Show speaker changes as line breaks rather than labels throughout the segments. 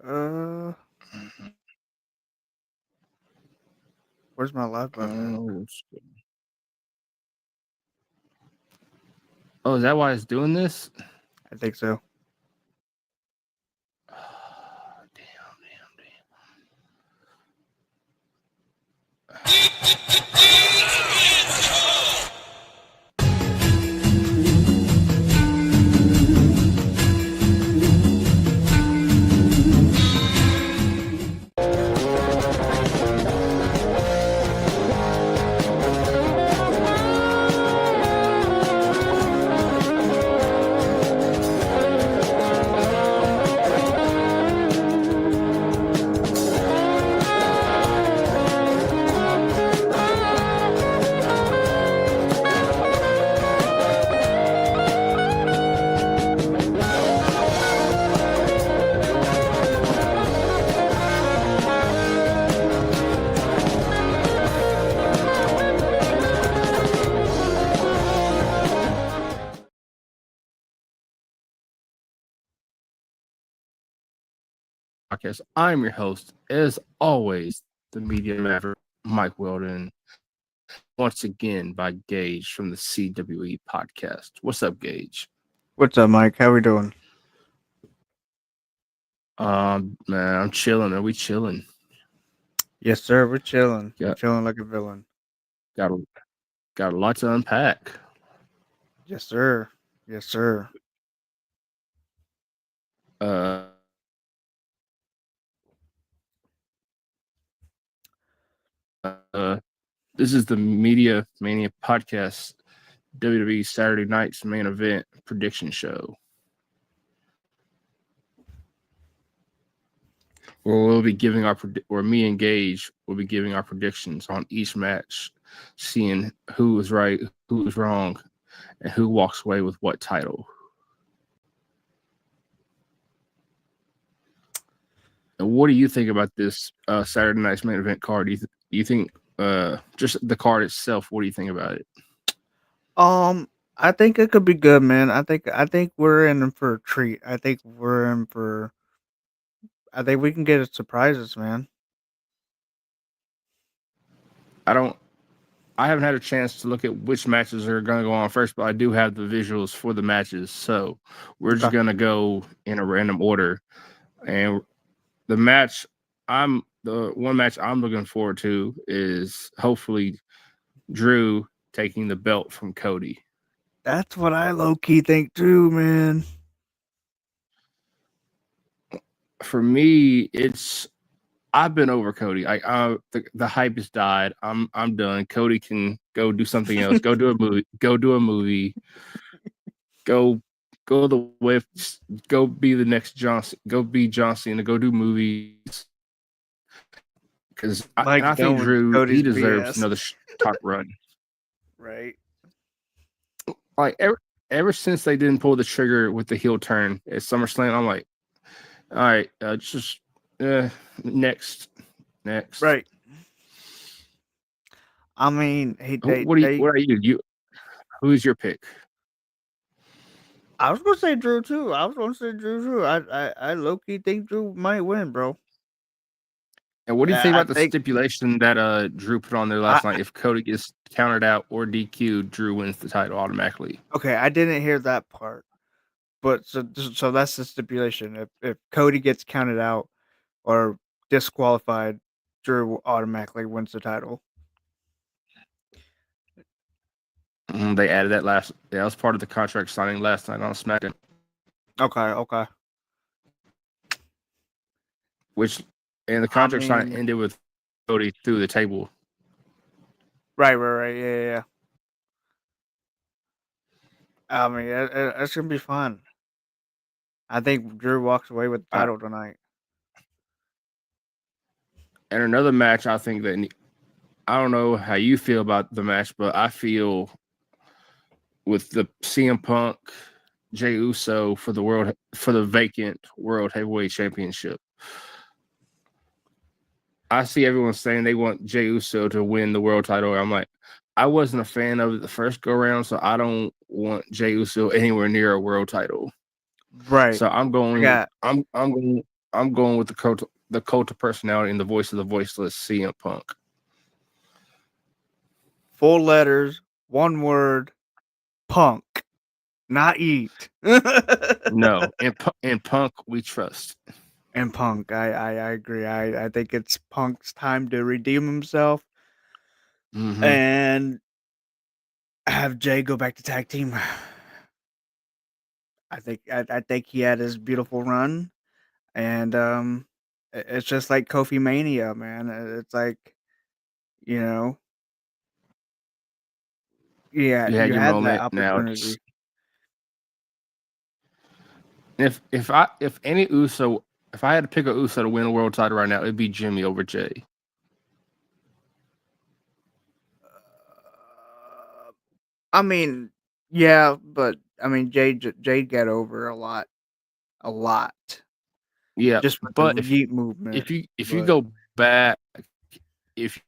Uh, where's my live button at?
Oh, is that why it's doing this?
I think so.
Podcast. I'm your host, as always, the Media Maverick, Mike Weldon, once again by Gage from the CWE Podcast. What's up, Gage?
What's up, Mike? How we doing?
Man, I'm chilling. Are we chilling?
Yes, sir. We're chilling.
Yeah.
We're chilling like a villain.
Got a lot to unpack.
Yes, sir. Yes, sir.
Uh, this is the Media Mania Podcast, WWE Saturday Night's main event prediction show, where we'll be giving where me and Gage will be giving our predictions on each match, seeing who was right, who was wrong, and who walks away with what title. And what do you think about this Saturday night's main event card? Do you think just the card itself? What do you think about it?
I think it could be good, man. I think we're in for a treat. I think we can get surprises, man.
I haven't had a chance to look at which matches are going to go on first, but I do have the visuals for the matches. So we're just going to go in a random order. And the one match I'm looking forward to is hopefully Drew taking the belt from Cody.
That's what I low key think too, man.
For me, I've been over Cody. The hype has died. I'm done. Cody can go do something else. Go do a movie. Go do a movie. Go the way. Go be the next Johnson. Go be John Cena. Go do movies. Because I think Drew, he deserves another top run.
Right.
Like ever since they didn't pull the trigger with the heel turn at SummerSlam, I'm like, all right, just next.
Right. I mean,
what are you? Who's your pick?
I was gonna say Drew too. I low key think Drew might win, bro.
And what do you think about the stipulation that Drew put on there last night? If Cody gets counted out or DQ'd, Drew wins the title automatically.
Okay, I didn't hear that part, but so that's the stipulation. If Cody gets counted out or disqualified, Drew automatically wins the title.
They added that that was part of the contract signing last night on SmackDown.
Okay.
And the contract signing ended with Cody through the table.
Right. Yeah. I mean, it's gonna be fun. I think Drew walks away with the title tonight.
And another match, I think that I don't know how you feel about the match, but I feel with the CM Punk, Jey Uso for the vacant World Heavyweight Championship. I see everyone saying they want Jey Uso to win the world title. I'm like, I wasn't a fan of it the first go round, so I don't want Jey Uso anywhere near a world title.
Right.
So I'm going I'm going with the cult of personality and the voice of the voiceless, CM Punk.
Full letters, one word, punk, not eat.
No, in Punk we trust.
And Punk, I agree. I think it's Punk's time to redeem himself
Mm-hmm.
and have Jay go back to tag team. I think he had his beautiful run, and it's just like Kofi Mania, man. It's like, you know, yeah,
You had
you
your
had that
moment. Now, just
opportunity.
if any Uso, if I had to pick a Uso to win a world title right now, it'd be Jimmy over Jay.
I mean, yeah, but I mean, Jade got over a lot,
Yeah,
just with the
but
Yeet movement.
if you
But
go back, if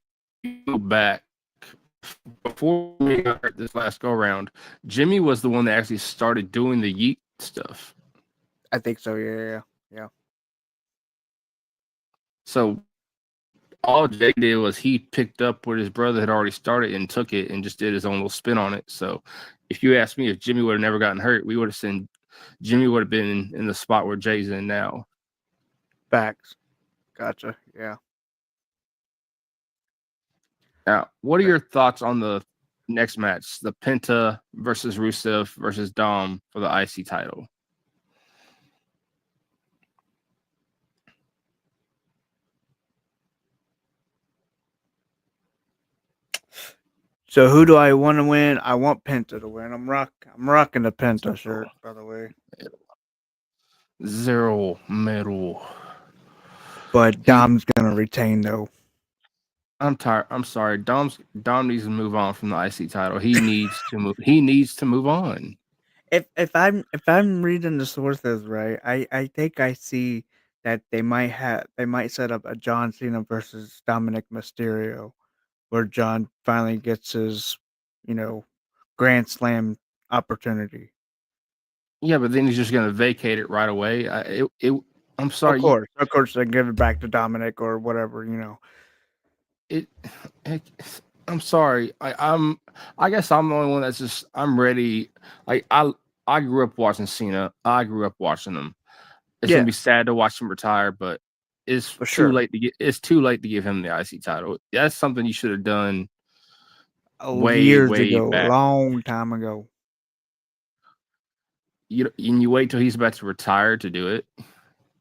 you go back before we got hurt this last go around, Jimmy was the one that actually started doing the Yeet stuff.
I think so. Yeah.
So all Jay did was he picked up what his brother had already started and took it and just did his own little spin on it. So if you ask me if Jimmy would have never gotten hurt, we would have seen Jimmy would have been in the spot where Jay's in now.
Facts. Gotcha. Yeah.
Now, what are your thoughts on the next match, the Penta versus Rusev versus Dom for the IC title?
So who do I want to win? I want Penta to win. I'm rocking the Penta shirt, by the way.
Zero medal.
But
He,
Dom's gonna retain though.
I'm tired. I'm sorry. Dom needs to move on from the IC title. He needs to move. He needs to move on.
If I'm reading the sources right, I think I see that they might set up a John Cena versus Dominic Mysterio, where John finally gets his, you know, Grand Slam opportunity.
Yeah, but then he's just gonna vacate it right away. I'm sorry.
Of course, they give it back to Dominic or whatever, you know.
It, it I'm sorry. I guess I'm the only one that's just I'm ready. I grew up watching Cena. I grew up watching him. It's gonna
Yeah,
be sad to watch him retire, but
for sure.
it's too late to give him the IC title. That's something you should have done
Oh,
way,
years
way
ago,
back.
long time ago.
You wait till he's about to retire to do it.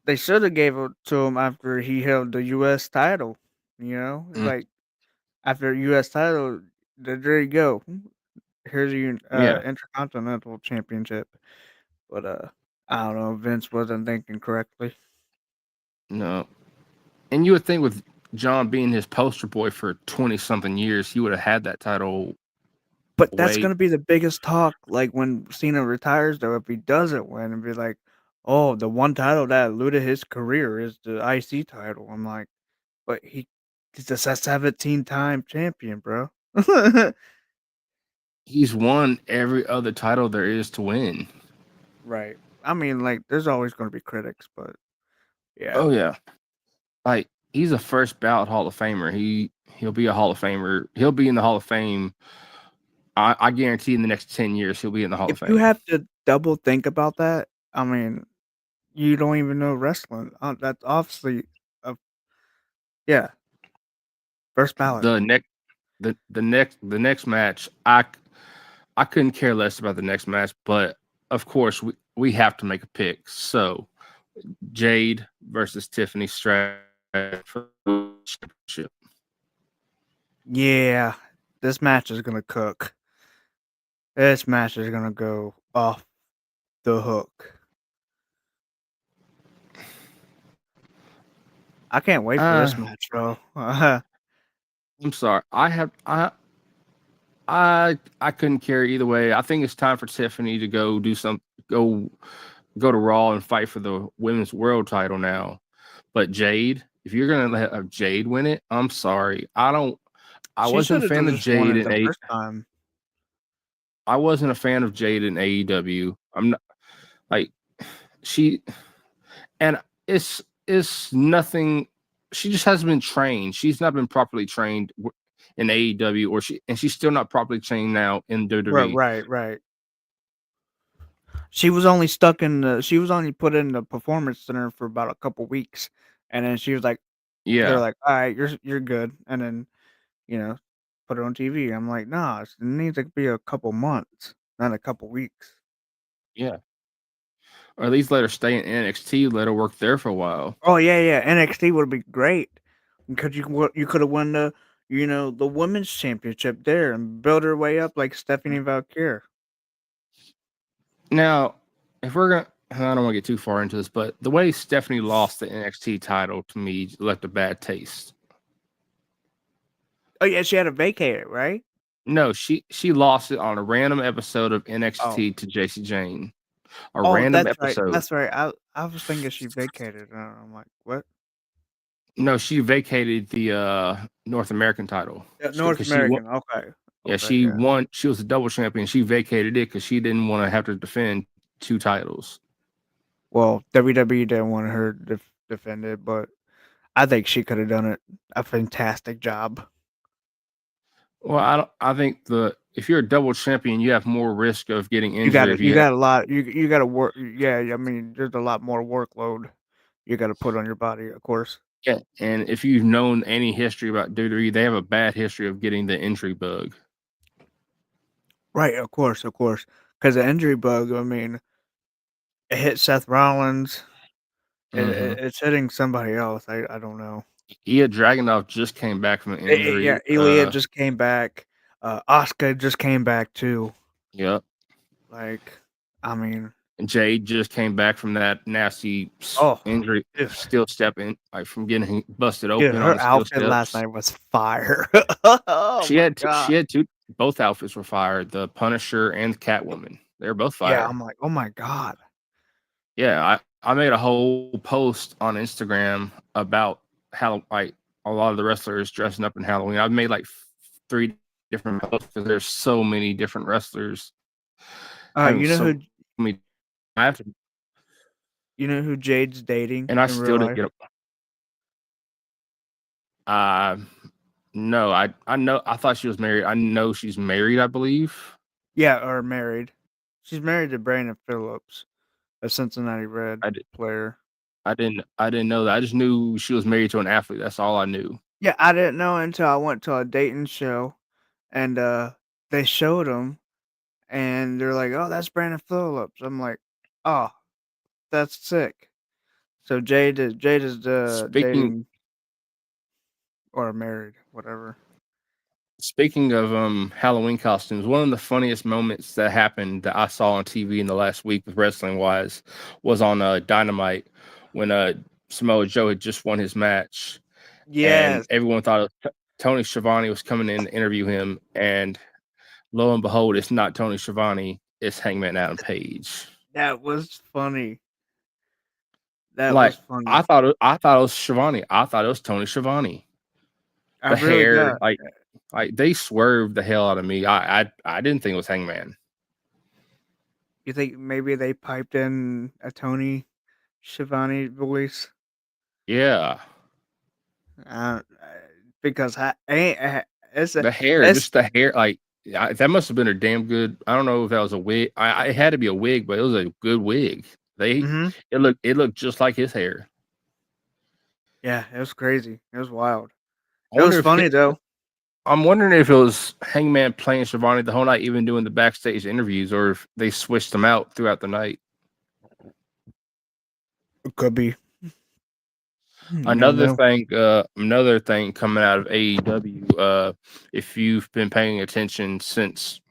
They should have gave it to him after he held the U.S. title. You know, it's
Mm,
like after U.S. title, there you go. Here's your
yeah,
Intercontinental Championship. But I don't know. Vince wasn't thinking correctly.
no. And you would think with John being his poster boy for 20 something years, he would have had that title
But that's
way.
gonna be the biggest talk. Like when Cena retires, though, if he doesn't win, and be like, "Oh, the one title that eluded his career is the IC title." I'm like, but he's a 17-time champion, bro.
He's won every other title there is to win.
Right. I mean, like, there's always going to be critics, but yeah,
Oh yeah, like he's a first ballot Hall of Famer. He'll be a Hall of Famer. He'll be in the Hall of Fame. I guarantee in the next 10 years he'll be in the Hall
if
of
you
Fame.
have to double think about that, I mean, you don't even know wrestling. That's obviously, a, yeah, first ballot.
The next the next match, I couldn't care less about the next match, but of course we have to make a pick. So Jade versus Tiffany Stratton for the championship.
Yeah, this match is gonna cook. This match is gonna go off the hook. I can't wait for this
Uh,
match, bro.
I'm sorry. I couldn't care either way. I think it's time for Tiffany to go go to Raw and fight for the women's world title now. But Jade, if you're gonna let Jade win it, I'm sorry. I
She
wasn't
should
a
have
fan of
just won
Jade
it
in
the
A
first time.
I wasn't a fan of Jade in AEW. I'm not like she and it's nothing. She just hasn't been trained. She's not been properly trained in AEW, and she's still not properly trained now in
Right,
WWE.
right, right. She was only stuck in the. She was only put in the performance center for about a couple weeks, and then she was like, they're
Yeah,
like, all right, you're good, and then you know, put it on TV. I'm like, nah, it needs to be a couple months, not a couple weeks.
yeah. Or at least let her stay in NXT. Let her work there for a while.
Oh yeah, yeah. NXT would be great because you could have won the the women's championship there and build her way up like Stephanie Valkyrie.
Now, if we're gonna, I don't want to get too far into this, but the way Stephanie lost the NXT title to me left a bad taste.
Oh yeah, she had to vacate it, right?
No, she lost it on a random episode of
Oh,
NXT to JC Jane. A
oh,
random
that's right,
episode.
that's right. I was thinking she vacated. And I'm like, what?
No, she vacated the North American title
North
because she won.
American. Okay,
Yeah,
okay,
she
yeah.
won. She was a double champion. She vacated it because she didn't want to have to defend two titles.
Well, WWE didn't want her defend it, but I think she could have done it a fantastic job.
Well, I don't. I think the if you're a double champion, you have more risk of getting
You
injured
got
if
you
you have.
got a lot. You got to work. Yeah, I mean, there's a lot more workload you got to put on your body, of course.
Yeah, and if you've known any history about WWE, they have a bad history of getting the injury bug.
Right, of course, of course. Because the injury bug, I mean, it hit Seth Rollins.
Mm-hmm.
It's hitting somebody else. I don't know.
Ilya Dragunov just came back from an
Yeah,
injury.
Ilya just came back. Asuka just came back too.
Yep.
Like, I mean,
And Jade just came back from that nasty
oh,
injury,
dude,
steel stepping, like from getting busted
dude,
open on
her
the steel
outfit last
steps.
night was fire. Oh my
She
god.
had two. Both outfits were fired. The Punisher and Catwoman. They were both
Yeah,
fire.
I'm like, oh my god.
Yeah, I made a whole post on Instagram about how like a lot of the wrestlers dressing up in Halloween. I've made like three different posts because there's so many different wrestlers having
You know
so
who
many. I have to,
Jade's dating
and I
in real
still didn't
life?
get. Uh, no, I know. I thought she was married. I know she's married. I believe.
Yeah, or married. She's married to Brandon Phillips, a Cincinnati Red
I did.
player.
I didn't know that. I just knew she was married to an athlete. That's all I knew.
Yeah, I didn't know until I went to a dating show and they showed him and they're like, "Oh, that's Brandon Phillips." I'm like, "Oh, that's sick." So Jade is
Speaking
dating or married, whatever.
Speaking of Halloween costumes, one of the funniest moments that happened that I saw on TV in the last week with wrestling wise was on Dynamite when Samoa Joe had just won his match, and
Yes,
everyone thought Tony Schiavone was coming in to interview him, and lo and behold, it's not Tony Schiavone, it's Hangman Adam Page.
that was funny. That was
Like
funny.
I thought it was Schiavone. I thought it was Tony Schiavone.
I
The
really
hair,
got.
like they swerved the hell out of me. I didn't think it was Hangman.
You think maybe they piped in a Tony Schiavone voice?
Yeah.
Uh, because it's a
The hair,
it's
just the hair, like that must have been a damn good. I don't know if that was a wig. It had to be a wig, but it was a good wig. They
mhm.
it looked just like his hair.
Yeah, it was crazy. It was wild.
I
It was
wonder if
funny though.
I'm wondering if it was Hangman playing Schiavone the whole night, even doing the backstage interviews, or if they switched them out throughout the night.
It could be. You never know.
Another thing coming out of AEW. If you've been paying attention since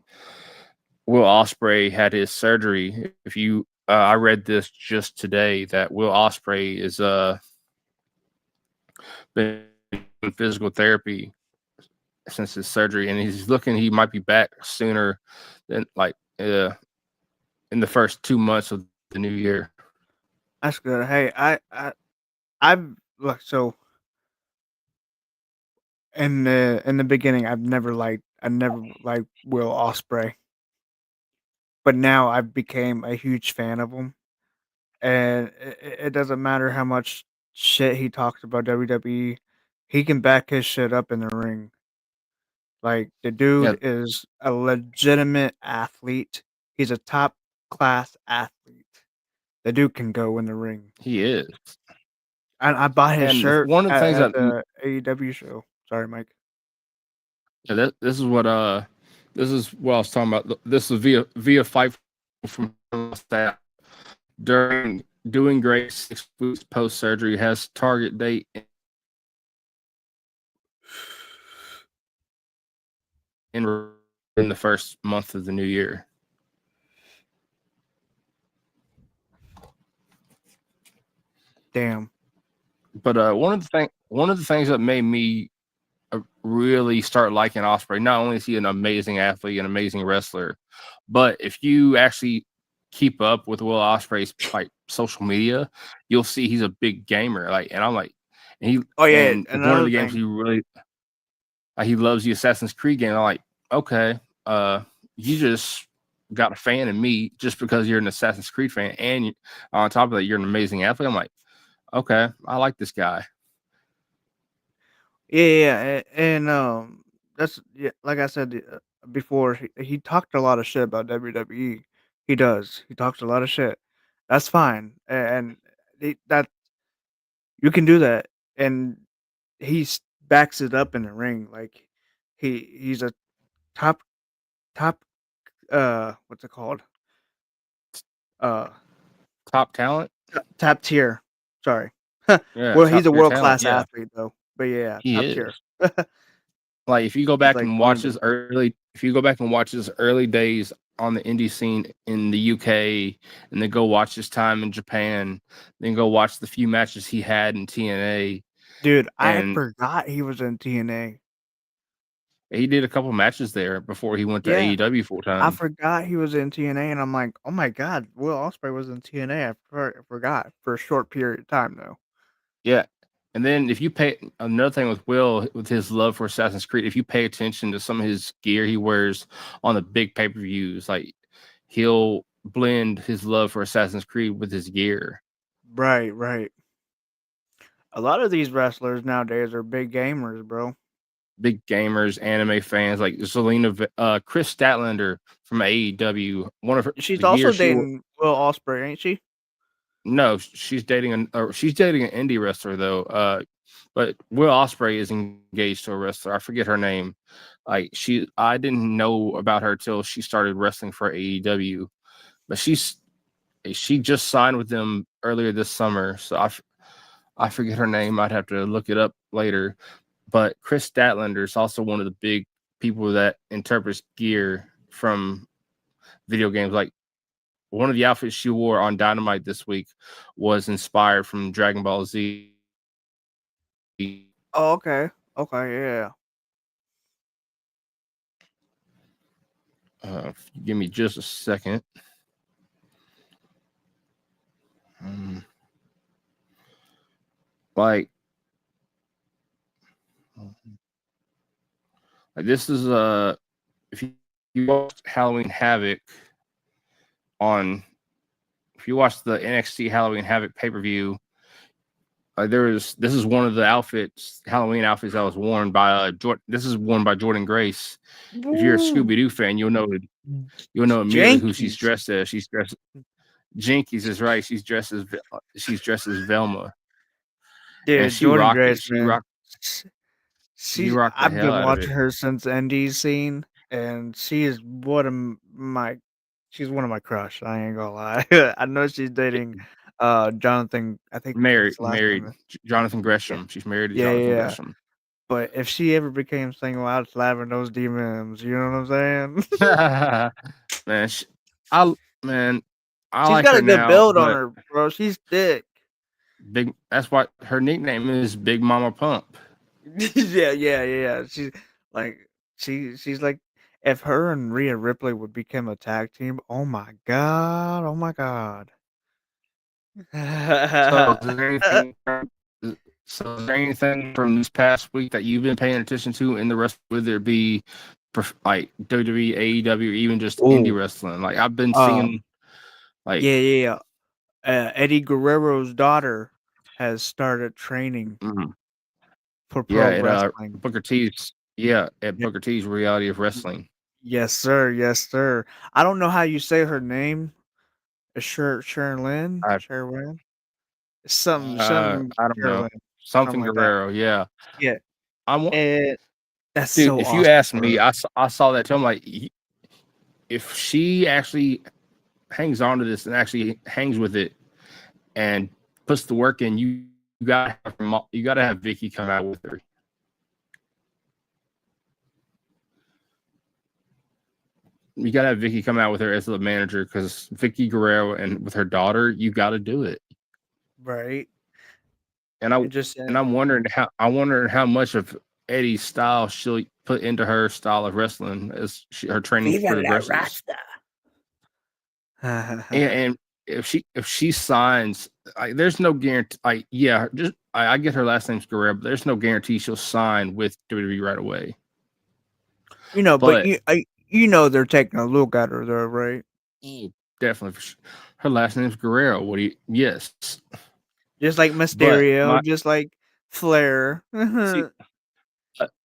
Will Ospreay had his surgery, if you I read this just today that Will Ospreay is been in physical therapy since his surgery, and he's looking he might be back sooner than like in the first 2 months of the new year.
That's good. Hey, I've look so in the beginning I never liked Will Osprey, but now I've became a huge fan of him, and it doesn't matter how much shit he talks about WWE, he can back his shit up in the ring. Like the
Yeah,
dude is a legitimate athlete. He's a top class athlete. The dude can go in the ring.
he is.
And I bought his
And
shirt
one of the things
at
that
the AEW show. Sorry, Mike.
yeah, this is what I was talking about. This is via fight from staff during doing great 6 weeks post surgery has target date in the first month of the new year.
Damn.
But one of the things that made me really start liking Osprey. Not only is he an amazing athlete, an amazing wrestler, but if you actually keep up with Will Osprey's like social media, you'll see he's a big gamer. Like, and I'm like,
Oh yeah,
and one of
another
the games
thing.
he really he loves the Assassin's Creed game. I'm like, okay, you just got a fan in me just because you're an Assassin's Creed fan, and on top of that, you're an amazing athlete. I'm like, okay, I like this guy.
Yeah, and that's yeah. Like I said before, he talked a lot of shit about WWE. He does. He talks a lot of shit. That's fine, and that you can do that, and he backs it up in the ring. Like he's a top top what's it called uh
Top talent,
top tier. Sorry.
yeah,
Well, he's
top
a
tier
world
talent,
class
yeah,
athlete though. But yeah,
he
top tier.
is. Like
He's like one of the
if you go back and watch his early days on the indie scene in the UK, and then go watch his time in Japan, then go watch the few matches he had in TNA,
dude. I
and
forgot he was in TNA.
he did a couple matches there before he went to
Yeah,
AEW full
I
time.
forgot he was in TNA, and I'm like, oh my god, Will Ospreay was in TNA. I forgot for a short period of time though.
Yeah. And then if you pay another thing with Will with his love for Assassin's Creed, if you pay attention to some of his gear he wears on the big pay-per-views, like he'll blend his love for Assassin's Creed with his gear.
Right, right. A lot of these wrestlers nowadays are big gamers, bro.
Big gamers, anime fans like Chris Statlander from AEW. One of her
She's
the gear
also
she wore.
dating Will Ospreay, ain't she?
No, she's dating an indie wrestler though. But Will Ospreay is engaged to a wrestler. I forget her name. I didn't know about her till she started wrestling for AEW. But she just signed with them earlier this summer. So I forget her name. I'd have to look it up later. But Chris Statlander is also one of the big people that interprets gear from video games. Like one of the outfits she wore on Dynamite this week was inspired from Dragon Ball Z.
Oh, okay. Okay, yeah.
Give me just a second. Um, like, this is if you watch Halloween Havoc on if you watch the NXT Halloween Havoc pay-per-view, this is one of the Halloween outfits that was worn by Jordan. This is worn by Jordan Grace. If you're a
Woo!
Scooby Doo fan, you'll know immediately who she's
Jankies.
dressed as. She's dressed Jinkies is right. She's dressed as Velma, and
Dude,
she
Jordan
rocked
Grace,
it.
man.
She rocked the
I've
hell
been
out of
watching
it.
her since Indies scene, and she is she's one of my crush. I ain't gonna lie. I know she's dating Jonathan. I think his last name
Married
is
Jonathan
yeah.
Gresham. She's married to
Yeah,
Jonathan
yeah.
Gresham.
But if she ever became single, I'd slap her those DMs. You know what I'm saying?
man, I man, I
She's
like
got
her
a good
now,
build on
but
her, bro. She's thick.
big. That's why her nickname is Big Mama Pump.
Yeah. She's like she's like if her and Rhea Ripley would become a tag team, oh my god, oh my god.
So is there anything? So is there anything from this past week that you've been paying attention to in the rest, whether it be like WWE, AEW, or even just indie
Oh,
wrestling? Like I've been
um,
seeing, like
yeah. Eddie Guerrero's daughter has started training
Mhm.
for
Yeah,
pro
at
wrestling.
Booker T's. Yeah, at
Ye-
Booker T's Reality of
y-
Wrestling.
Yes, sir. Yes, sir. I don't know how you say her name. Sharon Lynn?
I
Sharon? Some
I don't know.
Sherilyn, something
Something
like that.
Guerrero. Yeah,
Yeah,
I want.
and that's
Dude,
so
if you
awesome
ask
for her.
me, I saw that too. I'm like, if she actually hangs on to this and actually hangs with it and puts the work in, you gotta have Vicky come out with her. You gotta have Vicky come out with her as the manager because Vicky Guerrero and with her daughter, you got to do it.
Right?
And I
It just
and I'm wondering how much of Eddie's style she'll put into her style of wrestling as her training
Viva
for the
la
wrestlers.
Rasta.
And if she signs, there's no guarantee. Yeah, just I get her last name's Guerrero, but there's no guarantee she'll sign with WWE right away.
But
But
they're taking a look at her there, right?
definitely, for sure. Her last name's Guerrero. What do you? Yes,
Just like
but
Mysterio,
my
just like Flair.
see,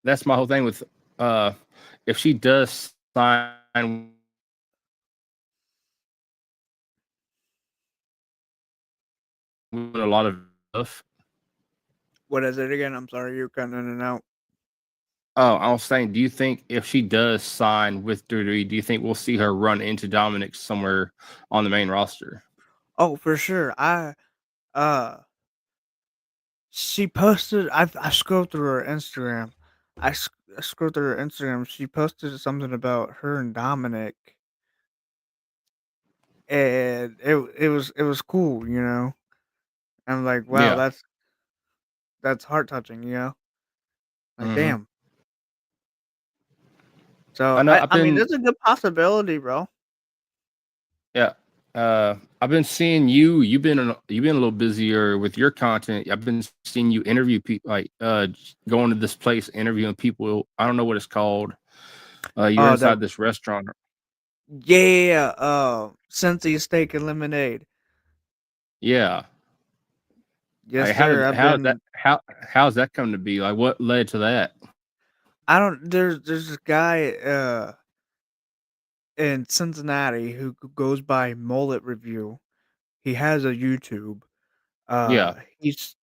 that's my whole thing with uh, if she does sign with WWE, with a lot of stuff.
What is it again? I'm sorry, you're cutting in and out.
Oh, I was saying, do you think if she does sign with WWE, do you think we'll see her run into Dominic somewhere on the main roster?
Oh, for sure. Uh, she posted. I scrolled through her Instagram. I scrolled through her Instagram. She posted something about her and Dominic, and it was cool. I'm like, wow,
Yeah.
that's heart touching. Like,
Hmm.
damn. So
I know.
I mean, there's a good possibility, bro.
Yeah. I've been seeing you. You've been a little busier with your content. I've been seeing you interview people, like going to this place, interviewing people. I don't know what it's called. You're
Oh, that
inside this restaurant.
yeah. Cincy steak and lemonade.
Yeah.
Yes, sir. I've been.
How's that come to be? Like, what led to that?
I don't. There's this guy in Cincinnati who goes by Mullet Review. He has a YouTube.
Yeah.
He just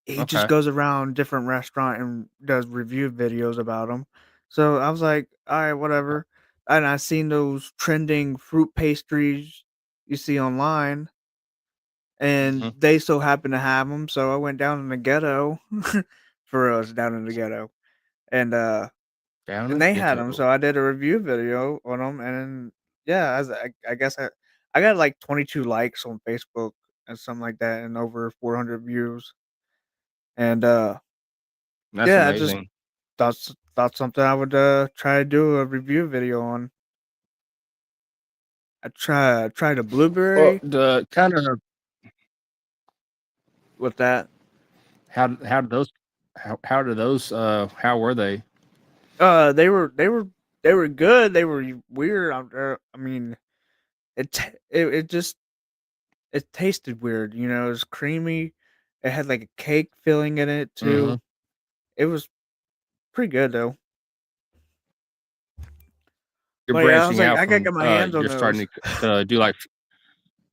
Okay.
goes around different restaurant and does review videos about them. So I was like, all right, whatever. And I seen those trending fruit pastries you see online, and
Hmm.
they so happen to have them. So I went down in the ghetto for us down in the ghetto, and
Down
and
a
they had them.
ghetto.
So I did a review video on them, and yeah, I guess I got like 22 likes on Facebook and something like that, and over 400 views. And
That's
yeah, I just
amazing.
thought something I would try to do a review video on. I tried a
Well,
blueberry
the kind of
with that.
how did those how did those how were they?
They were good. They were weird. I mean, it just it tasted weird. It was creamy. It had like a cake filling in it
Hmm.
too. It was pretty good though.
You're
But yeah, I was
branching
like,
out
I gotta
from
get my hands on
you're
those.
starting to do like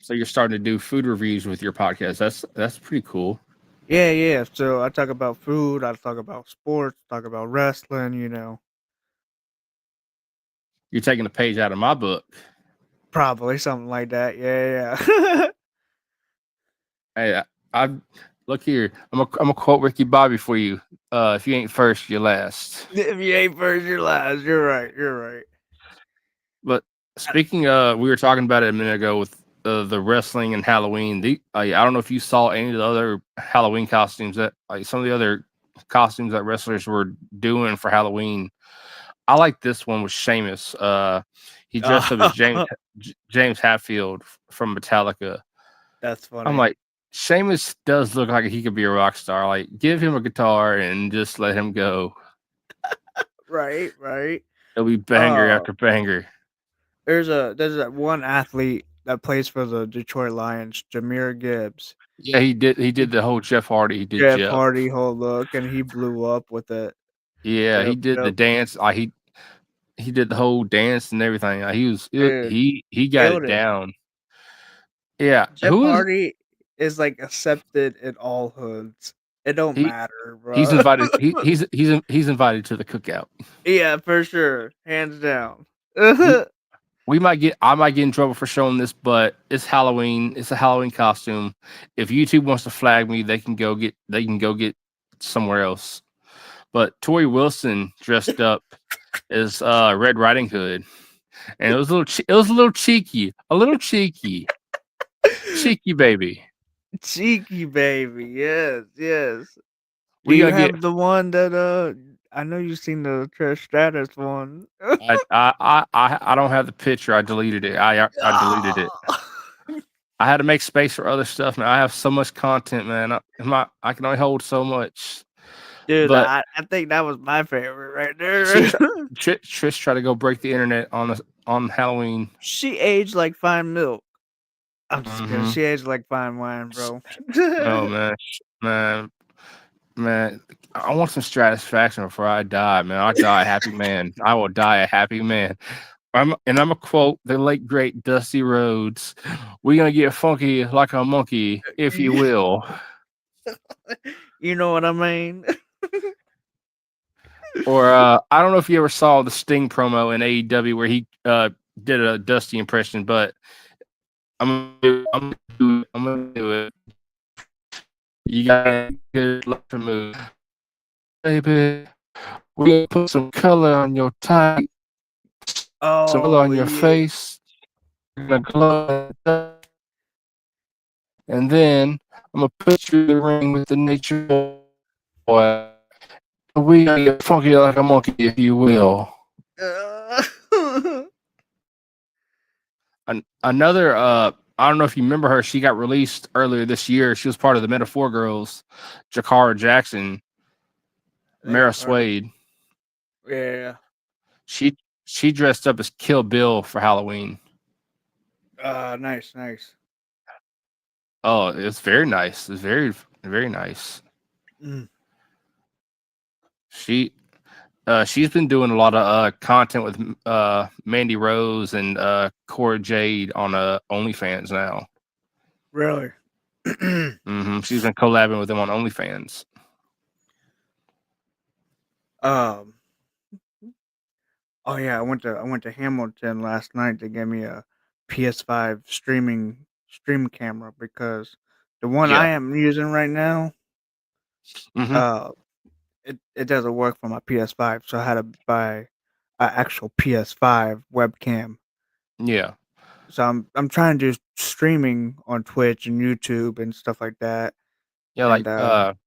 so you're starting to do food reviews with your podcast. That's pretty cool.
Yeah, yeah. So I talk about food. I talk about sports. Talk about wrestling.
You're taking a page out of my book.
Probably something like that. Yeah, yeah.
Hey, I look here. I'm gonna quote Ricky Bobby for you. If you ain't first, you're last.
If you ain't first, you're last. You're right. You're right.
But speaking, we were talking about it a minute ago with the wrestling and Halloween. I don't know if you saw any of the other Halloween costumes that, like some of the other costumes that wrestlers were doing for Halloween. I like this one with Sheamus. He dressed up as
Oh,
James Hetfield from Metallica.
that's
I'm
funny.
like, Sheamus does look like he could be a rock star. Like, give him a guitar and just let him go.
Right, right.
It'll be banger
Uh,
after banger.
there's that one athlete. that plays for the Detroit Lions, Jahmyr Gibbs.
Yeah, he did. He
He
did the whole Jeff Hardy. He did
Jeff
Jeff.
Hardy whole look, and he blew up with it.
Yeah, he
Yep,
did the
yep.
dance. He did the whole dance and everything.
Dude,
He got
killed
it
it.
down. Yeah,
Jeff Hardy is like accepted in all hoods. It don't
he?
matter,
He's
bro.
invited. He's invited to the cookout.
Yeah, for sure, hands down.
We I might get in trouble for showing this, but it's Halloween. It's a Halloween costume. If YouTube wants to flag me, they can go get somewhere else. But Tori Wilson dressed up as Red Riding Hood, and it was it was a little cheeky, cheeky baby.
Cheeky baby, yes, yes. Do
We
you
gonna get.
have the one that I know you've seen the Trish Stratus one.
I don't have the picture. I deleted it. I deleted it.
Oh.
I had to make space for other stuff, man. I have so much content, man. I can only hold so much.
Dude,
But
I think that was my favorite right
she
there.
Trish tried to go break the internet on Halloween.
She aged like fine milk. I'm just kidding.
Mm-hmm.
She aged like fine wine, bro.
Oh man, man. I want some satisfaction before I die, man. I'll die a happy man. I will die a happy man. I'm gonna quote the late great Dusty Rhodes. We're gonna get funky like a monkey, if you will.
You know what I mean?
Or I don't know if you ever saw the Sting promo in AEW where he did a Dusty impression, but I'm gonna do it. You got a good luck to move, baby. We're gonna put some color on your tie, some color
Oh
on your
yeah.
face, gonna glow, and then I'm gonna put you in the ring with the nature boy. We gonna get funky like a monkey, if you will. Another I don't know if you remember her. She got released earlier this year. She was part of the Metaphor Girls, Jakara Jackson, Mara Suede.
Yeah.
She dressed up as Kill Bill for Halloween.
Nice.
Oh, it's very nice. It's very nice.
Mm.
She's been doing a lot of content with Mandy Rose and Cora Jade on OnlyFans now.
Really?
Mm-hmm. She's been collabing with them on OnlyFans.
Oh yeah, I went to Hamilton last night to get me a PS5 stream camera because the one I
Yeah.
am using right now,
Mm-hmm.
uh, it doesn't work for my PS5, so I had to buy an actual PS5 webcam.
Yeah.
So I'm trying to do streaming on Twitch and YouTube and stuff like that.
Yeah, like
And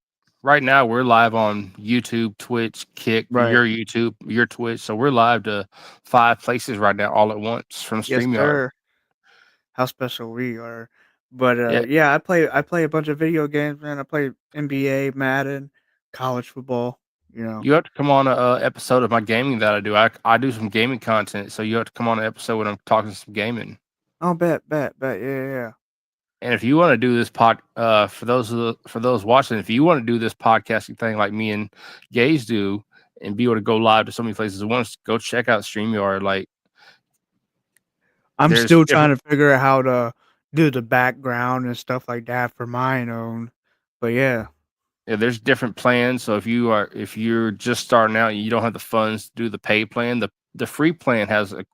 right now we're live on YouTube, Twitch, Kick,
right,
your YouTube, your Twitch. So we're live to 5 places right now all at once from
yes
StreamYard.
sir, how special we are. But
Yeah.
yeah, I play a bunch of video games, man. I play NBA, Madden, college football. You know.
You have to come on a episode of my gaming that I do. I do some gaming content, so you have to come on an episode when I'm talking some gaming.
Oh, bet, yeah.
And if you want to do this for those watching, if you want to do this podcasting thing like me and Gaze do, and be able to go live to so many places at once, go check out StreamYard. Like,
I'm
there's
still
different.
trying to figure out how to do the background and stuff like that for mine own. But yeah,
Yeah, there's different plans. So if you're just starting out and you don't have the funds to do the pay plan, the free plan has a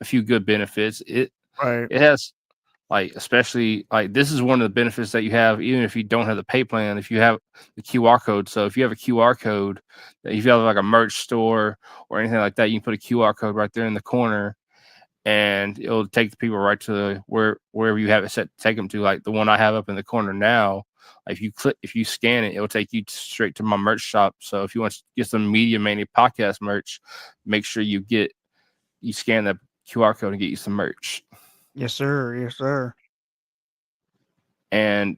few good benefits. It
right.
has, like, especially like this is one of the benefits that you have even if you don't have the pay plan. If you have the QR code, so if you have a QR code, if you have like a merch store or anything like that, you can put a QR code right there in the corner, and it'll take the people right to wherever you have it set to take them to. Like the one I have up in the corner now, if you scan it, it'll take you straight to my merch shop. So if you want to get some Media Mania Podcast merch, make sure you scan that QR code and get you some merch.
Yes, sir.
And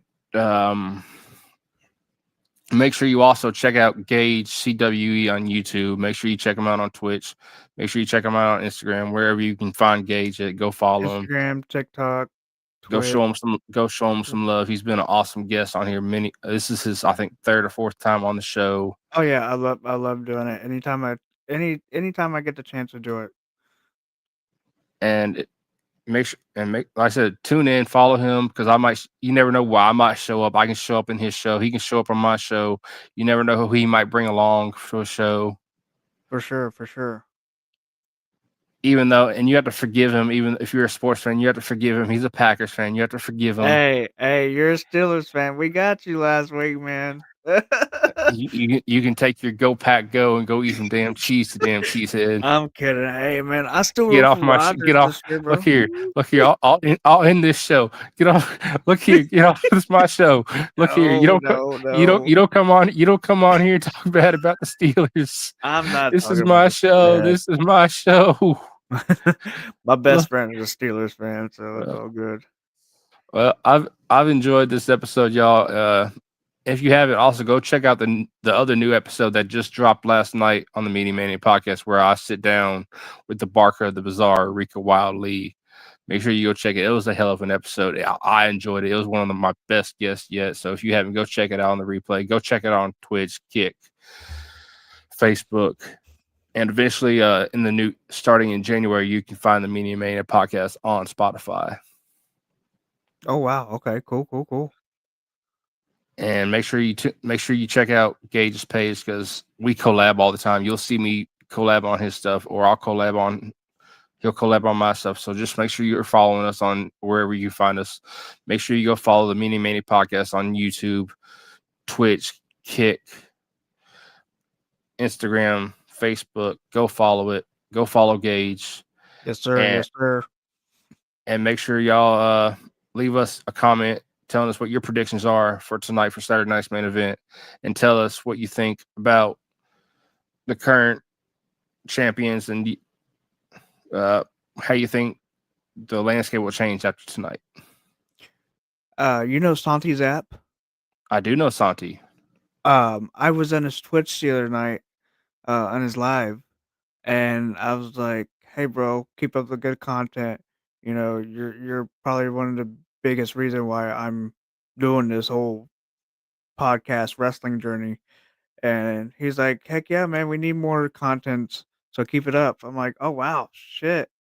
make sure you also check out Gage CWE on YouTube. Make sure you check him out on Twitch. Make sure you check him out on Instagram, wherever you can find Gage at. Go follow him.
Instagram, TikTok, Twitch.
Go show him some love. He's been an awesome guest on here. This is his, I think, third or fourth time on the show.
Oh yeah, I love doing it. Anytime I get the chance to do it.
And like I said, tune in, follow him, because you never know why I might show up. I can show up in his show. He can show up on my show. You never know who he might bring along for a show.
For sure, for sure.
And you have to forgive him. Even if you're a sports fan, you have to forgive him. He's a Packers fan. You have to forgive him.
Hey, you're a Steelers fan. We got you last week, man.
You can take your Go Pack Go and go eat some damn cheese to damn cheesehead.
I'm kidding. Hey, man, I still
Get
root
off
for
my
Rodgers
get off.
this year,
Look
bro.
here. I'll end this show. Get off. Look here. Get off. This is my show. Look here.
No.
You don't come on here and talk bad about the Steelers.
I'm not
This is
talking
my
about
show.
that.
This is my show.
My best friend is a Steelers fan, so it's all good.
Well, I've enjoyed this episode, y'all. If you haven't, also go check out the other new episode that just dropped last night on the Media Mania podcast, where I sit down with the Barker of the Bazaar, Rika Wildly. Make sure you go check it. It was a hell of an episode. I enjoyed it. It was one of my best guests yet. So if you haven't, go check it out on the replay. Go check it out on Twitch, Kick, Facebook, and eventually, starting in January, you can find the Media Mania podcast on Spotify.
Oh wow! Okay, cool.
And make sure you check out Gage's page, because we collab all the time. You'll see me collab on his stuff, or he'll collab on my stuff. So just make sure you're following us on wherever you find us. Make sure you go follow the Media Mania podcast on YouTube, Twitch, Kick, Instagram, Facebook. Go follow it. Go follow Gage.
Yes, sir. Yes, sir.
And make sure y'all leave us a comment telling us what your predictions are for tonight for Saturday night's main event, and tell us what you think about the current champions and how you think the landscape will change after tonight.
You know Santi's app?
I do know Santi.
I was on his Twitch the other night, on his live, and I was like, "Hey, bro, keep up the good content. You know, you're probably one of the biggest reason why I'm doing this whole podcast wrestling journey." And he's like, "Heck yeah, man, we need more content, so keep it up." I'm like, "Oh wow, shit."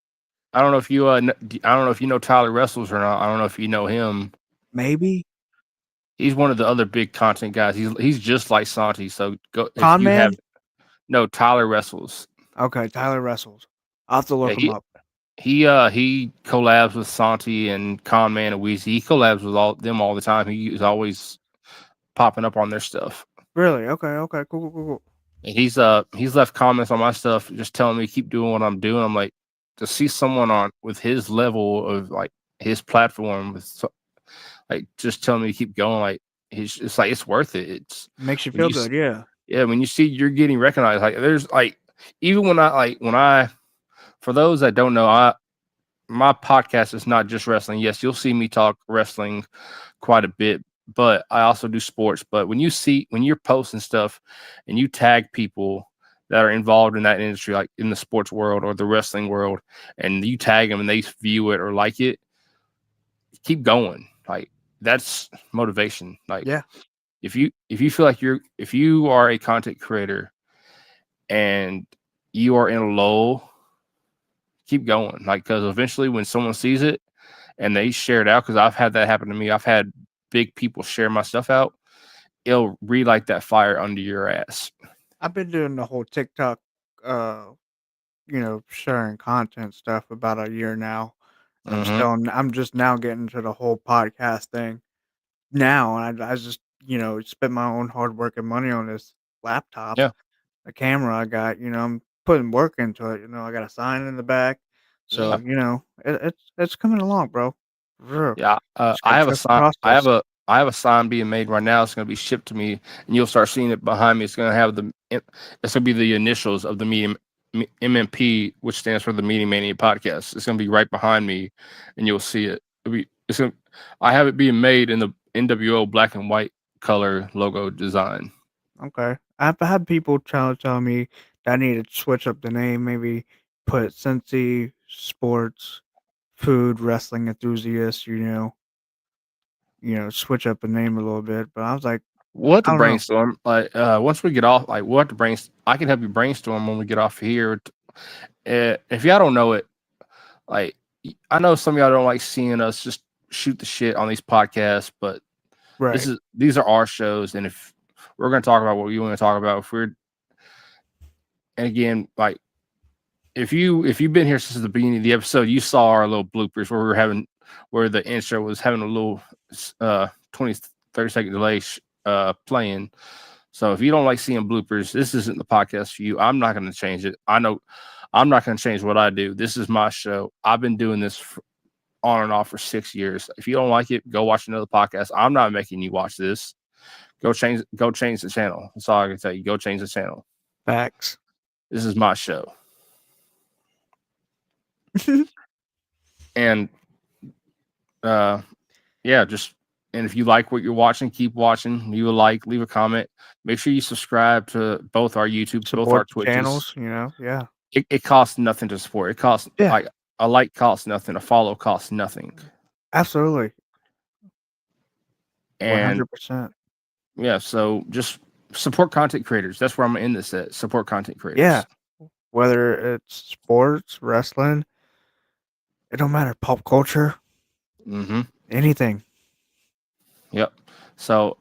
I don't know if you I don't know if you know Tyler Wrestles or not. I don't know if you know him.
Maybe
He's one of the other big content guys. He's just like Santi. So go if
Con
you
Man.
have no Tyler Wrestles.
Okay, Tyler Wrestles. I'll have to look him up.
He collabs with Santi and Con Man and Weezy. He collabs with all the time. He is always popping up on their stuff.
Really? Okay, cool.
And he's left comments on my stuff just telling me to keep doing what I'm doing. I'm like, to see someone on with his level of like his platform with like just telling me to keep going, like it's like it's worth it. It's
makes you feel good, yeah.
Yeah, when you see you're getting recognized, like there's like even when I for those that don't know, my podcast is not just wrestling. Yes, you'll see me talk wrestling quite a bit, but I also do sports. But when you're posting stuff and you tag people that are involved in that industry, like in the sports world or the wrestling world, and you tag them and they view it or like it, keep going. Like that's motivation. Like
yeah,
if you feel like if you are a content creator and you are in a lull, keep going. Like, because eventually when someone sees it and they share it out, because I've had that happen to me. I've had big people share my stuff out. It'll relight that fire under your ass.
I've been doing the whole TikTok, sharing content stuff about a year now. I'm just now getting to the whole podcast thing now, and I just spent my own hard work and money on this laptop,
Yeah,
the camera I got. I'm putting work into it. I got a sign in the back, so
yeah.
it's coming along, bro.
Yeah, I have a sign. I have a sign being made right now. It's going to be shipped to me, and you'll start seeing it behind me. It's going to have it's going to be the initials of the MMP, which stands for the Media Mania Podcast. It's going to be right behind me, and you'll see it. I have it being made in the NWO black and white color logo design.
Okay, I've had people tell me that I need to switch up the name, maybe put Cincy Sports Food Wrestling Enthusiast, switch up a name a little bit. But I was like,
We'll have to
I don't know.
brainstorm. Like once we get off, like we'll have to brainstorm. I can help you brainstorm when we get off here. If y'all don't know it, like I know some of y'all don't like seeing us just shoot the shit on these podcasts, but
Right.
these are our shows, and if we're going to talk about what we want to talk about, and again, like if you've been here since the beginning of the episode, you saw our little bloopers where the intro was having a little 20-30 second delay playing. So if you don't like seeing bloopers, this isn't the podcast for you. I'm not going to change it. I know I'm not going to change what I do. This is my show. I've been doing this on and off for 6 years. If you don't like it, go watch another podcast. I'm not making you watch this. Go change the channel. That's all I can tell you. Go change the channel.
Facts.
This is my show. And yeah, and if you like what you're watching, keep watching. Leave a comment. Make sure you subscribe to both our YouTubes, both our
Support the
Twitches.
channels, yeah.
It costs nothing to support. It costs like a like costs nothing. A follow costs nothing.
Absolutely.
And
100%.
yeah, so just support content creators. That's where I'm gonna end this at. Support content creators.
Yeah. Whether it's sports, wrestling, it don't matter. Pop culture, anything.
Yep. So,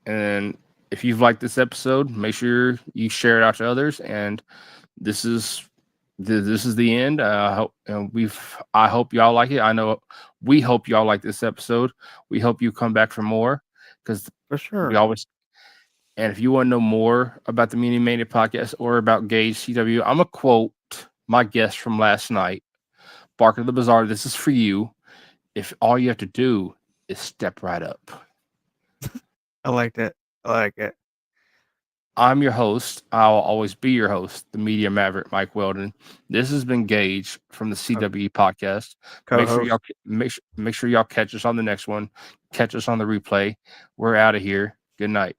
and if you've liked this episode, make sure you share it out to others. And this is the end. I hope y'all like it. I know we hope y'all like this episode. We hope you come back for more because
For sure.
we always. And if you want to know more about the Media Mania podcast or about Gage CW, I'm gonna quote my guest from last night, Barker the Bazaar. This is for you. If all you have to do is step right up.
I liked it. I like it.
I'm your host. I'll always be your host, the Media Maverick, Mike Weldon. This has been Gage from the CWE podcast.
Co-host.
Make sure y'all catch us on the next one. Catch us on the replay. We're out of here. Good night.